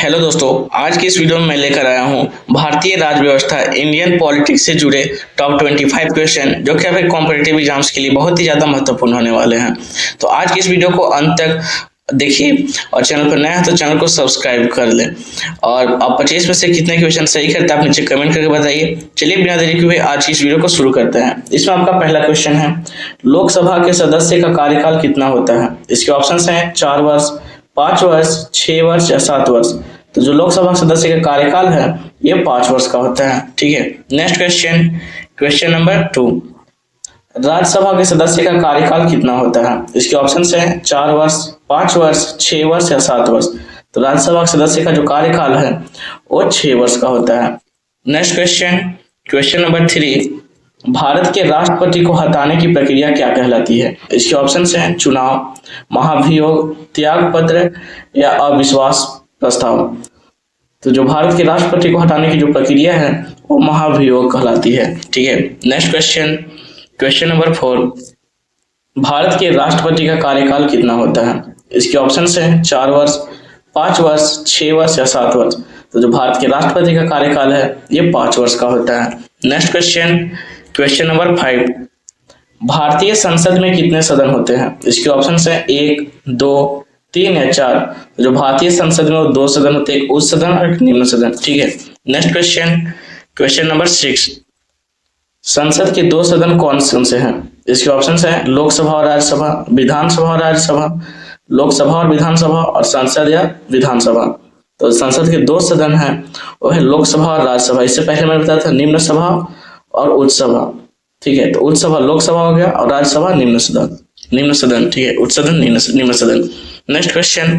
Hello दोस्तों, आज की इस वीडियो में मैं लेकर आया हूं भारतीय राज्य व्यवस्था इंडियन पॉलिटिक्स से जुड़े टॉप 25 क्वेश्चन जो कि अभी कॉम्पिटिटिव एग्जाम्स के लिए बहुत ही ज़्यादा महत्वपूर्ण होने वाले हैं। तो आज की इस वीडियो को अंत तक देखिए और चैनल पर नया है तो चैनल को सब्सक्राइब कर लें। और आप 25 में से कितने क्वेश्चन सही करते हैं आप नीचे कमेंट करके बताइए। चलिए बिना देरी किए हुए आज की इस वीडियो को शुरू करते हैं। इसमें आपका पहला क्वेश्चन है, लोकसभा के सदस्य का कार्यकाल कितना होता है? इसके ऑप्शंस हैं 4 वर्ष, 5 वर्ष, 6 वर्ष या 7 वर्ष। तो जो लोकसभा सदस्य का कार्यकाल है ये 5 वर्ष का होता है। ठीक है, next question, question number 2, Rajya Sabha के सदस्य का कार्यकाल कितना होता है? इसके ऑप्शंस हैं 4 वर्ष, 5 वर्ष, 6 वर्ष या 7 वर्ष। तो राज्यसभा के सदस्य का जो कार्यकाल है वो 6 वर्ष का होता है। Next question, question number 3, Bharat के राष्ट्रपति को हटाने की प्रक्रिया क्या कहलाती है? इसके ऑप्शंस हैं चुनाव, महाभियोग, त्यागपत्र या अविश्वास प्रस्ताव। तो जो भारत के राष्ट्रपति को हटाने की जो प्रक्रिया है वो महाभियोग कहलाती है। ठीक है, next question, question number 4, Bharat के राष्ट्रपति का कार्यकाल कितना होता है? इसके ऑप्शंस हैं 4 वर्ष, 5 वर्ष, 6 वर्ष या 7 वर्ष। तो जो भारत के राष्ट्रपति का कार्यकाल है ये 5 वर्ष का होता है। नेक्स्ट क्वेश्चन, क्वेश्चन नंबर 5, भारतीय संसद में कितने सदन होते हैं? इसके ऑप्शंस हैं 1, 2, 3 या 4। तो जो भारतीय संसद में वो 2 सदन होते हैं, एक उच्च सदन और एक निम्न सदन। ठीक है, नेक्स्ट क्वेश्चन, क्वेश्चन नंबर 6, संसद के 2 सदन कौन से हैं? इसके ऑप्शंस हैं लोकसभा और राज्यसभा, विधानसभा और राज्यसभा, लोकसभा और विधानसभा और संसद या विधानसभा। तो संसद के 2 सदन हैं वो है लोकसभा और राज्यसभा। इससे पहले मैंने बताया था निम्न सभा और उच्च सभा। ठीक है, तो उच्च सभा लोकसभा हो गया और राज्यसभा निम्न सदन। ठीक है, उच्च सदन निम्न सदन। Next question,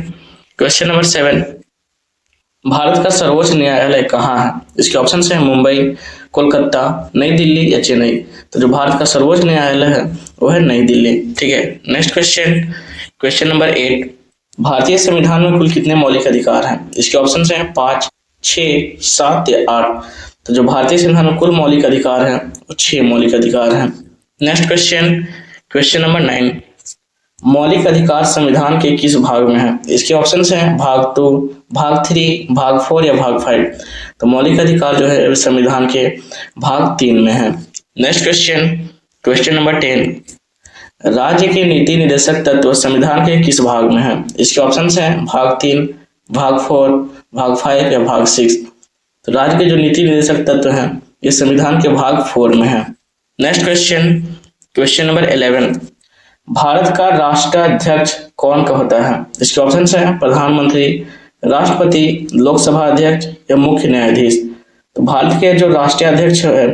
question number 7, Bharat का सर्वोच्च न्यायालय कहाँ है? इसके ऑप्शन हैं मुंबई, कोलकाता, नई दिल्ली या चेन्नई। तो जो भारत का सर्वोच्च न्यायालय है वो है नई दिल्ली। ठीक है, नेक्स्ट क्वेश्चन, क्वेश्चन नंबर 8, भारतीय संविधान में कुल कितने मौलिक अधिकार हैं? इसके ऑप्शन हैं 5, 6, 7 या 8। तो जो भारतीय संविधान में कुल मौलिक अधिकार है वो 6 मौलिक अधिकार हैं। नेक्स्ट क्वेश्चन, क्वेश्चन नंबर 9, मौलिक अधिकार संविधान के किस भाग में है? इसके ऑप्शंस हैं भाग 2, भाग 3, भाग 4 या भाग 5। तो मौलिक अधिकार जो है संविधान के भाग 3 में है। नेक्स्ट क्वेश्चन, क्वेश्चन नंबर 10, राज्य के नीति निर्देशक तत्व संविधान के किस भाग में है? इसके ऑप्शंस हैं भाग 3, भाग 4, भाग 5 या भाग 6। तो राज्य के जो नीति निर्देशक तत्व हैं ये संविधान के भाग 4 में है। Next question, question number 11, Bharat का राष्ट्राध्यक्ष कौन का होता है? इसके ऑप्शंस हैं प्रधानमंत्री, राष्ट्रपति, लोकसभा अध्यक्ष या मुख्य न्यायाधीश। तो भारत के जो राष्ट्रीय अध्यक्ष है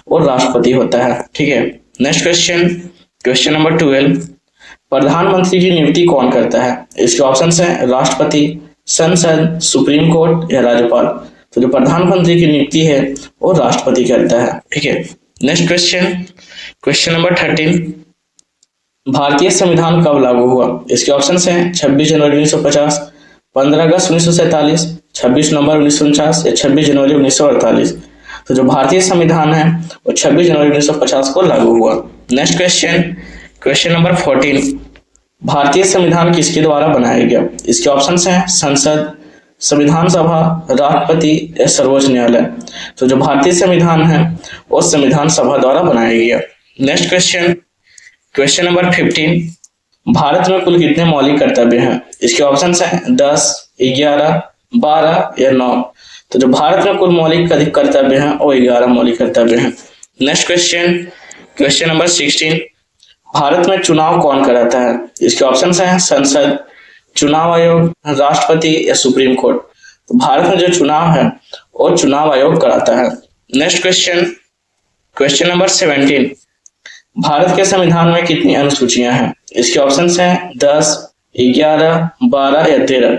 वो राष्ट्रपति होता है। ठीक है, नेक्स्ट क्वेश्चन, क्वेश्चन नंबर 12, प्रधानमंत्री की नियुक्ति कौन करता है? इसके ऑप्शंस हैं राष्ट्रपति, संसद, सुप्रीम कोर्ट या राज्यपाल। तो जो प्रधानमंत्री की नियुक्ति है वो राष्ट्रपति करता है। ठीक है, नेक्स्ट क्वेश्चन, क्वेश्चन नंबर 13, भारतीय संविधान कब लागू हुआ? इसके ऑप्शंस हैं 26 जनवरी 1950, 15 अगस्त 1947, 26 नवंबर 1949 या 26 जनवरी 1948। तो जो भारतीय संविधान है वो 26 जनवरी 1950 को लागू हुआ। नेक्स्ट क्वेश्चन, क्वेश्चन नंबर 14, भारतीय संविधान किसके द्वारा बनाया गया? इसके ऑप्शंस हैं संसद, संविधान सभा, राष्ट्रपति या सर्वोच्च न्यायालय। तो जो भारतीय संविधान है वो संविधान सभा द्वारा बनाया गया। Next question, question number 15, Bharat में कुल कितने मौलिक कर्तव्य हैं? इसके ऑप्शंस हैं 10, 11, 12 या 9। तो जो भारत में कुल मौलिक कर्तव्य हैं वो 11 मौलिक कर्तव्य हैं। Next question, question number 16, Bharat में चुनाव कौन कराता है? इसके ऑप्शंस हैं संसद, चुनाव आयोग, राष्ट्रपति या सुप्रीम कोर्ट। तो भारत में जो चुनाव है वो चुनाव आयोग कराता है। Next question, question number 17, Bharat के संविधान में कितनी अनुसूचियां हैं? इसके ऑप्शंस हैं 10, 11, 12 या 13।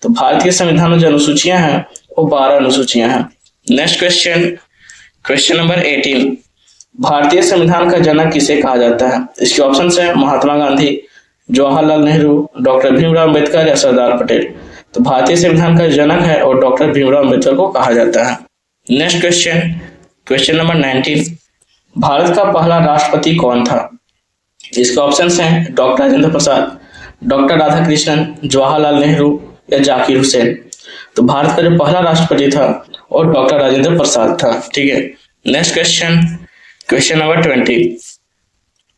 तो भारत के संविधान में जो अनुसूचियां हैं वो 12 अनुसूचियां हैं। नेक्स्ट क्वेश्चन, क्वेश्चन नंबर 18, भारतीय संविधान का जनक किसे कहा जाता है? इसके ऑप्शंस हैं महात्मा गांधी, जवाहरलाल नेहरू, डॉक्टर भीमराव अम्बेडकर या सरदार पटेल। तो भारतीय संविधान का जनक है और डॉक्टर भीमराव अम्बेडकर को कहा जाता है। Next question, question number 19, Bharat का पहला राष्ट्रपति कौन था? इसके ऑप्शंस हैं डॉक्टर राजेंद्र प्रसाद, डॉक्टर राधाकृष्णन, जवाहरलाल नेहरू या जाकिर हुसैन। तो भारत का जो पहला राष्ट्रपति था वो डॉक्टर राजेंद्र प्रसाद था। ठीक है, नेक्स्ट क्वेश्चन, क्वेश्चन नंबर 20।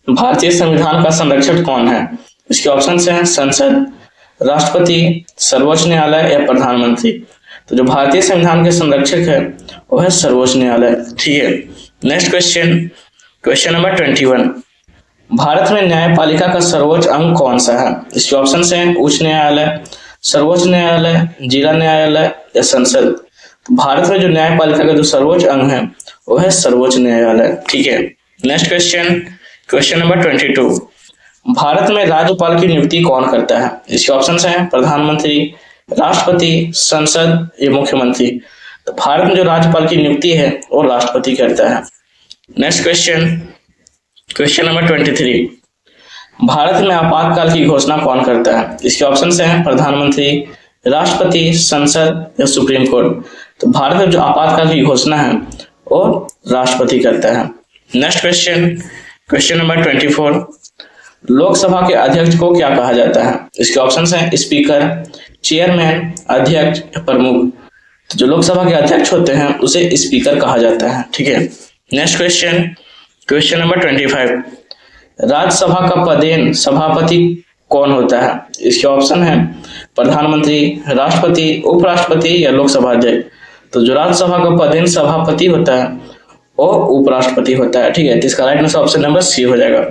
भारतीय संविधान का संरक्षक कौन है? इसके ऑप्शन हैं संसद, राष्ट्रपति, सर्वोच्च न्यायालय या प्रधानमंत्री। तो जो भारतीय संविधान के संरक्षक है वो है सर्वोच्च न्यायालय। ठीक है, next question, question number 21। Bharat में न्यायपालिका का सर्वोच्च अंग कौन सा है? इसके ऑप्शन हैं उच्च न्यायालय, सर्वोच्च न्यायालय, जिला न्यायालय या संसद। तो भारत में जो न्यायपालिका का जो सर्वोच्च अंग है वो है सर्वोच्च न्यायालय। ठीक है, next question, question number 22। Bharat में राज्यपाल की नियुक्ति कौन करता है? इसके ऑप्शन हैं प्रधानमंत्री, राष्ट्रपति, संसद या मुख्यमंत्री। तो भारत में जो राज्यपाल की नियुक्ति है वो राष्ट्रपति करता है। Next question, question number 23। Bharat में आपातकाल की घोषणा कौन करता है? इसके ऑप्शन हैं प्रधानमंत्री, राष्ट्रपति, संसद या सुप्रीम कोर्ट। तो भारत में जो आपातकाल की घोषणा है वो राष्ट्रपति करता है। Next question, question number 24। Lok Sabha के अध्यक्ष को क्या कहा जाता है? इसके ऑप्शन हैं स्पीकर, चेयरमैन, अध्यक्ष या प्रमुख। तो जो लोकसभा के अध्यक्ष होते हैं उसे स्पीकर कहा जाता है। ठीक है, next question, question number 25। Rajya Sabha का पदेन सभापति कौन होता है? इसके ऑप्शन हैं प्रधानमंत्री, राष्ट्रपति, उपराष्ट्रपति या लोकसभा अध्यक्ष। तो जो राज्यसभा का पदेन सभापति होता है वो उपराष्ट्रपति होता है। ठीक है, तो इसका right answer option number C हो जाएगा।